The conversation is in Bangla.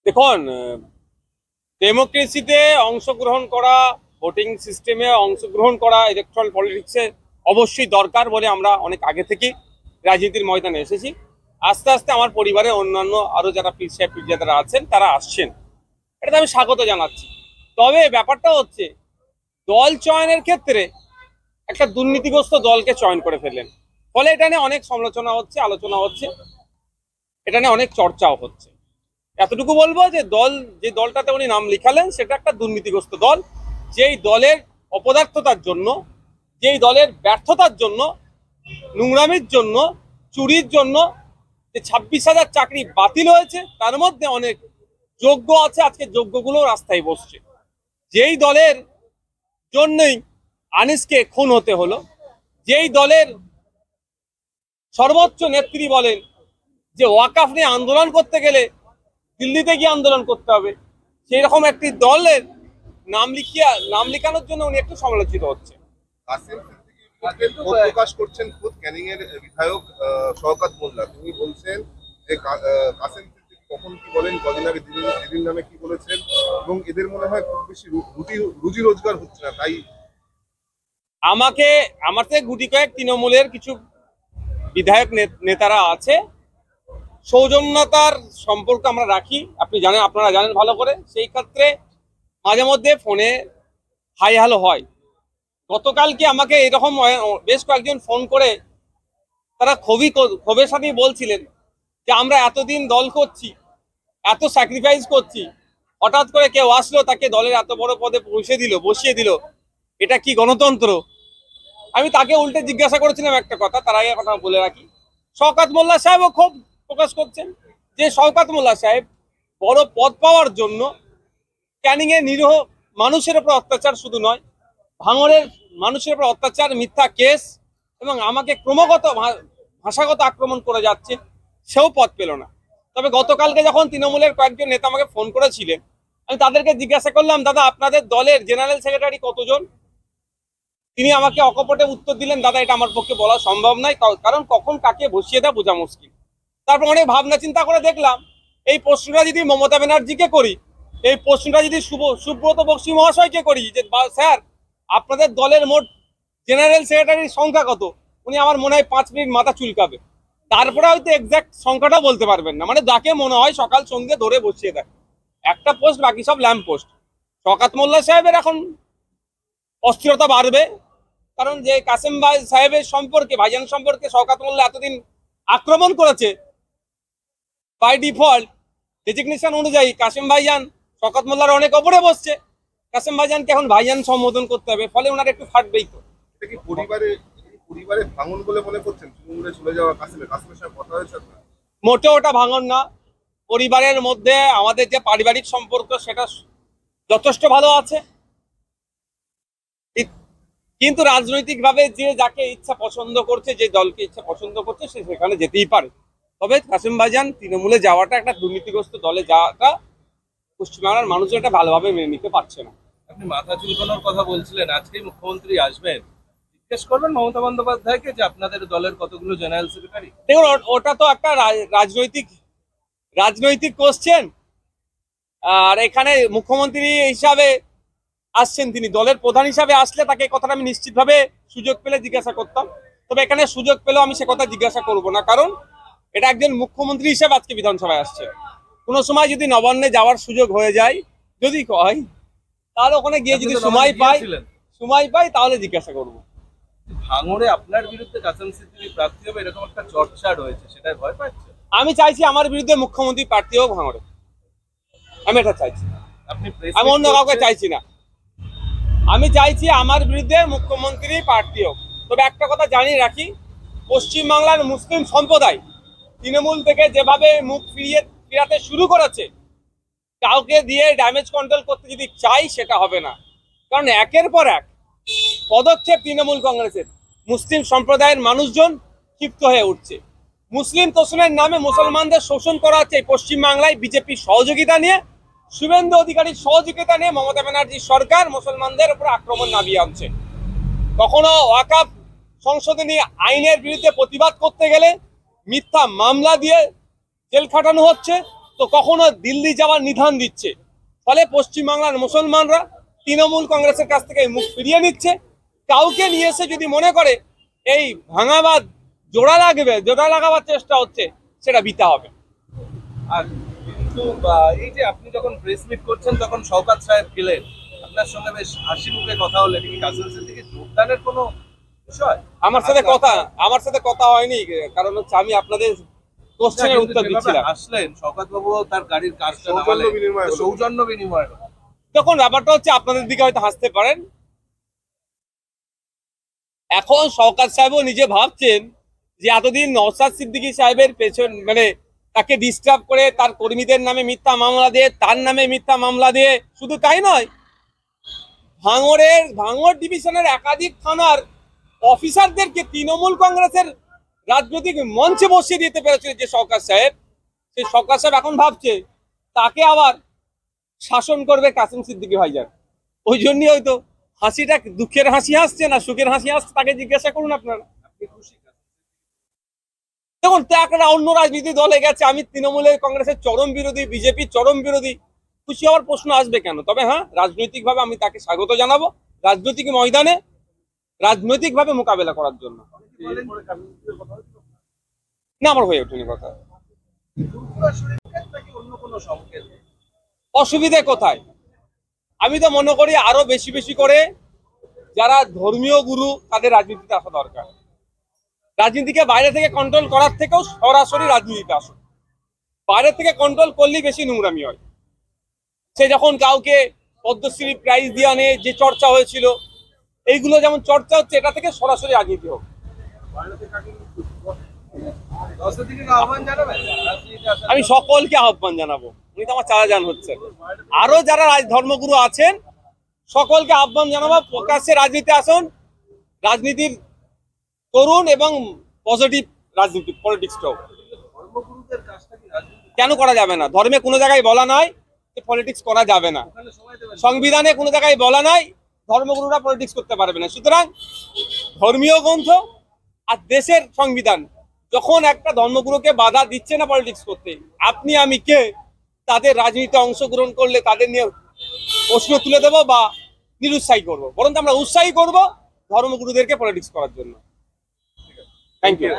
দেখুন, ডেমোক্রেসিতে অংশগ্রহণ করা, ভোটিং সিস্টেমে অংশগ্রহণ করা, ইলেকট্রাল পলিটিক্সে অবশ্যই দরকার বলে আমরা অনেক আগে থেকে রাজনীতির ময়দানে এসেছি। আস্তে আস্তে আমার পরিবারের অন্যান্য আরো যারা পীর সাহেব পীরজাদারা আছেন তারা আসছেন, এটাতে আমি স্বাগত জানাচ্ছি। তবে ব্যাপারটা হচ্ছে, দল চয়নের ক্ষেত্রে একটা দুর্নীতিগ্রস্ত দলকে চয়ন করে ফেললেন, ফলে এটা নিয়ে অনেক সমালোচনা হচ্ছে, আলোচনা হচ্ছে, এটা নিয়ে অনেক চর্চাও হচ্ছে। এতটুকু বলবো যে যে দলটাতে উনি নাম লিখালেন সেটা একটা দুর্নীতিগ্রস্ত দল, যেই দলের অপদার্থতার জন্য, যেই দলের ব্যর্থতার জন্য, নোংরামির জন্য, চুরির জন্য যে 26,000 চাকরি বাতিল হয়েছে, তার মধ্যে অনেক যোগ্য আছে, আজকে যোগ্যগুলো রাস্তায় বসছে। যেই দলের জন্যই আনিসকে খুন হতে হলো, যেই দলের সর্বোচ্চ নেত্রী বলেন যে ওয়াকাফ নিয়ে আন্দোলন করতে গেলে দিল্লিতে গিয়ে আন্দোলন করতে হবে, সেই রকম একটি দলের নাম লিখানোর জন্য উনি একটু সমালোচিত হচ্ছে। প্রকাশ করছেন খুদ ক্যানিং এর বিধায়ক শওকত মোল্লা। তিনি বলছেন যে কাসেম সিদ্দিকী কখন কি বলেন, কদিন আগে দিদির নামে কি বলেছেন, এবং এদের মনে হয় খুব বেশি রুজি রোজগার হচ্ছে না, তাই আমার থেকে গুটি কয়েক তৃণমূলের কিছু বিধায়ক নেতারা আছে, সৌজন্যতার সম্পর্ক আমরা রাখি, আপনারা জানেন ভালো করে। সেই ক্ষেত্রে মাঝে মধ্যে ফোনে হাই হ্যালো হয়। গতকালকে আমাকে এরকম বেশ কয়েকজন ফোন করে তারা ক্ষোভের সাথেই বলছিলেন যে আমরা এতদিন দল করছি, এত স্যাক্রিফাইস করছি, হঠাৎ করে কেউ আসলো, তাকে দলের এত বড় পদে বসিয়ে দিল, এটা কি গণতন্ত্র? আমি তাকে উল্টে জিজ্ঞাসা করেছিলাম একটা কথা, তার আগে কথা বলে রাখি। শওকত মোল্লা সাহেবও ক্ষোভ প্রকাশ করছেন যে শওকত মোল্লা সাহেব বড় পদ পাওয়ার জন্য ক্যানিং এ নিরীহ মানুষের উপর অত্যাচার, শুধু নয় ভাঙড়ের মানুষের উপর অত্যাচার, মিথ্যা কেস এবং আমাকে ক্রমাগত ভাষাগত আক্রমণ করে যাচ্ছে, সেও পদ পেল না। তবে গতকালকে যখন তৃণমূলের কয়েকজন নেতা আমাকে ফোন করেছিলেন, আমি তাদেরকে জিজ্ঞাসা করলাম, দাদা আপনাদের দলের জেনারেল সেক্রেটারি কতজন? তিনি আমাকে অকপটে উত্তর দিলেন, দাদা এটা আমার পক্ষে বলা সম্ভব নয়, কারণ কখন কাকে বসিয়ে দেয় বোঝা মুশকিল। তারপর অনেক ভাবনা চিন্তা করে দেখলাম, এই প্রশ্নটা যদি মমতা ব্যানার্জিকে করি, এই প্রশ্নটা যদি সুব্রত বক্সী মহাশয়কে করি যে স্যার আপনাদের দলের মোট জেনারেল সেক্রেটারির সংখ্যা কত, উনি আমার মনে হয় 5 মিনিট মাথা চুলকাবে, তারপরে হয়তো এক্সাক্ট সংখ্যাটা বলতে পারবেন না। মানে যাকে মনে হয় সকাল সন্ধ্যে ধরে বসিয়ে দেয়, একটা পোস্ট, বাকি সব ল্যাম্প পোস্ট। শওকত মোল্লা সাহেবের এখন অস্থিরতা বাড়বে, কারণ যে কাসেম ভাই সাহেবের সম্পর্কে, ভাইজান সম্পর্কে শওকত মোল্লা এতদিন আক্রমণ করেছে, বাই ডিফল্ট ডেজিগনেশন অনুযায়ী কাসেম ভাইজান শওকত মোল্লার অনেক ওপরে বসছে, কাসেম ভাইজানকে এখন ভাইজান সম্বোধন করতে হবে, ফলে ওনার একটু ফাটবেই। তো এটা কি পরিবারে ভাঙন বলে মনে করছেন? তৃণমূলে চলে যাওয়া কাসেমের সাথে কথা হয়েছে আপনার? মোটেও ওটা ভাঙন না। পরিবারের মধ্যে আমাদের যে পারিবারিক সম্পর্ক সেটা যথেষ্ট ভালো আছে, কিন্তু রাজনৈতিকভাবে যে যাকে ইচ্ছা পছন্দ করছে, যে দলকে ইচ্ছা পছন্দ করছে, সে সেখানে যেতেই পারে। তবে কাসেম ভাইজান তৃণমূলে যাওয়াটা, একটা দুর্নীতিগ্রস্ত দলে যাওয়াটা পশ্চিমবাংলার মানুষ এটা ভালোভাবে মেনে নিতে পারছে না। আপনি মাথা চুলকানোর কথা বলছিলেন, আজকেই মুখ্যমন্ত্রী আসবেন, জিজ্ঞেস করবেন মমতা বন্দ্যোপাধ্যায়কে যে আপনাদের দলের কতগুলো জেনারেল সেক্রেটারি? দেখুন, ওটা তো একটা রাজনৈতিক কোশ্চেন, আর এখানে মুখ্যমন্ত্রী হিসাবে আসছেন, তিনি দলের প্রধান হিসাবে আসলে তাকে কথাটা আমি নিশ্চিতভাবে সুযোগ পেলে জিজ্ঞাসা করতাম। তবে এখানে সুযোগ পেলেও আমি সে কথা জিজ্ঞাসা করব না, কারণ এটা একজন মুখ্যমন্ত্রী হিসাবে আজকে বিধানসভায় আসছে। কোনো সময় যদি নবান্নে যাওয়ার সুযোগ হয়ে যায়, যদি হয়, তাহলে ওখানে গিয়ে যদি সময় পাই তাহলে জিজ্ঞাসা করব। ভাঙড়ে আপনার বিরুদ্ধে কাসেম সিদ্দিকী প্রার্থী হবে এরকম একটা চর্চা রয়েছে, সেটাই ভয় পাচ্ছে? আমি চাইছি আমার বিরুদ্ধে মুখ্যমন্ত্রী প্রার্থী হোক ভাঙড়ে, আমি এটা চাইছি। আমি অন্য কাউকে চাইছি না, আমি চাইছি আমার বিরুদ্ধে মুখ্যমন্ত্রী প্রার্থী হোক। তবে একটা কথা জানিয়ে রাখি, পশ্চিমবাংলার মুসলিম সম্প্রদায় তৃণমূল থেকে যেভাবে মুখ ফিরাতে শুরু করেছে, কাউকে দিয়ে ড্যামেজ কন্ট্রোল করতে যদি চাই সেটা হবে না, কারণ একের পর এক পদক্ষেপ তৃণমূল কংগ্রেসের, মুসলিম সম্প্রদায়ের মানুষজন ক্ষিপ্ত হয়ে উঠছে। মুসলিম তোষণের নামে মুসলমানদের শোষণ করা হচ্ছে এই পশ্চিমবাংলায় বিজেপির সহযোগিতা নিয়ে, শুভেন্দু অধিকারীর সহযোগিতা নিয়ে মমতা ব্যানার্জির সরকার মুসলমানদের উপর আক্রমণ নামিয়ে আনছে। কখনো ওয়াকাফ সংশোধনী আইনের বিরুদ্ধে প্রতিবাদ করতে গেলে মিথ্যা মামলা দিয়ে জেল খাটানো হচ্ছে, তো কখনো দিল্লি যাওয়ার নিধান দিচ্ছে। ফলে পশ্চিমবাংলার মুসলমানরা তৃণমূল কংগ্রেসের কাছ থেকে মুখ ফিরিয়ে নিচ্ছে। কাউকে নিয়ে এসে যদি মনে করে এই ভাঙাবাদ জোড়া লাগাবার চেষ্টা হচ্ছে, সেটা বিতা হবে। আর কিন্তু এই যে আপনি যখন প্রেস মিট করছেন তখন শওকত সাহেব গেলেন, আপনার সঙ্গে বেশ হাসি মুখে কথা হলেন, কি কাসেম সিদ্দিকী যোগদানের কোনো বিষয়? আমার সাথে কথা হয়নি, কারণ হচ্ছে আমি আপনাদের কোশ্চেনের উত্তর দিচ্ছিলাম। আসলেন শওকত বাবু তার গাড়ির কাজটা সৌজন্য বিনিময় হলো। সৌজন্য বিনিময় হলো। তখন ব্যাপারটা হচ্ছে আপনাদের দিকে হয়তো হাসতে পারেন। এখন শওকত সাহেবও নিজে ভাবছেন যে এতদিন নওশাদ সিদ্দিকী সাহেবের পেছন মানে তাকে ডিস্টার্ব করে তার কর্মীদের নামে মিথ্যা মামলা দিয়ে, তার নামে মিথ্যা মামলা দিয়ে, শুধু তাই নয়, ভাঙড় ডিভিশনের একাধিক থানার অফিসারদেরকে তৃণমূল কংগ্রেসের রাজনৈতিক মঞ্চে বসিয়ে দিতে পেরেছিল যে শওকত সাহেব, সেই শওকত সাহেব এখন ভাবছে তাকে আবার শাসন করবে কাসেম সিদ্দিকী ভাইজান। ওই জন্যই হয়তো হাসিটা দুঃখের হাসি আসছে না সুখের হাসি আসছে, তাকে জিজ্ঞাসা করুন আপনারা। আপনি খুশি? দেখুন, তো একটা অন্য রাজনীতি দলে গেছে, আমি তৃণমূলের কংগ্রেসের চরম বিরোধী, বিজেপির চরম বিরোধী, খুশি হওয়ার প্রশ্ন আসবে কেন? তবে হ্যাঁ, রাজনৈতিকভাবে আমি তাকে স্বাগত জানাবো রাজনৈতিক ময়দানে রাজনৈতিকভাবে মোকাবেলা করার জন্য। না, আমার হয়ে ওঠেনি কথা। অন্য কোনো সংকেত? অসুবিধে কোথায়? আমি তো মনে করি আরো বেশি বেশি করে যারা ধর্মীয় গুরু তাদের রাজনীতিতে আসা দরকার। রাজনীতিকে বাইরে থেকে কন্ট্রোল করার থেকেও সরাসরি রাজনীতিতে আসুন। বাইরে থেকে কন্ট্রোল করলেই বেশি নোংরামি হয়। সে যখন কাউকে পদ্মশ্রী প্রাইজ দিয়ে আনে, যে চর্চা হয়েছিল, এইগুলো যেমন চর্চা হচ্ছে, এটা থেকে সরাসরি রাজনীতি হোক। আহ্বান জানাবেন রাজনীতিতে আসার? আমি সকলকে আহ্বান জানাবো, উনি তো আমার চালাজান হচ্ছেন। আরো যারা ধর্মগুরু আছেন সকলকে আহ্বান জানাবো, প্রকাশ্যে রাজনীতি আসুন, রাজনীতির করুন এবং পজিটিভ রাজনীতি পলিটিক্সটাও। ধর্মগুরুদের কাজটা কি রাজনীতি? কেন করা যাবে না? ধর্মে কোনো জায়গায় বলা নাই যে পলিটিক্স করা যাবে না, ওখানে সময় দেবেন? সংবিধানে কোনো জায়গায় বলা নাই ধর্মগুরুরা পলিটিক্স করতে পারবে না। সুতরাং ধর্মীয় গ্রন্থ আর দেশের সংবিধান যখন একটা ধর্মগুরুকে বাধা দিচ্ছে না পলিটিক্স করতে, আপনি আমি কে তাদের রাজনীতিতে অংশগ্রহণ করলে তাদের নিয়ে প্রশ্ন তুলে দেবো বা নিরুৎসাহী করবো? বরং আমরা উৎসাহী করবো ধর্মগুরুদেরকে পলিটিক্স করার জন্য। Thank you.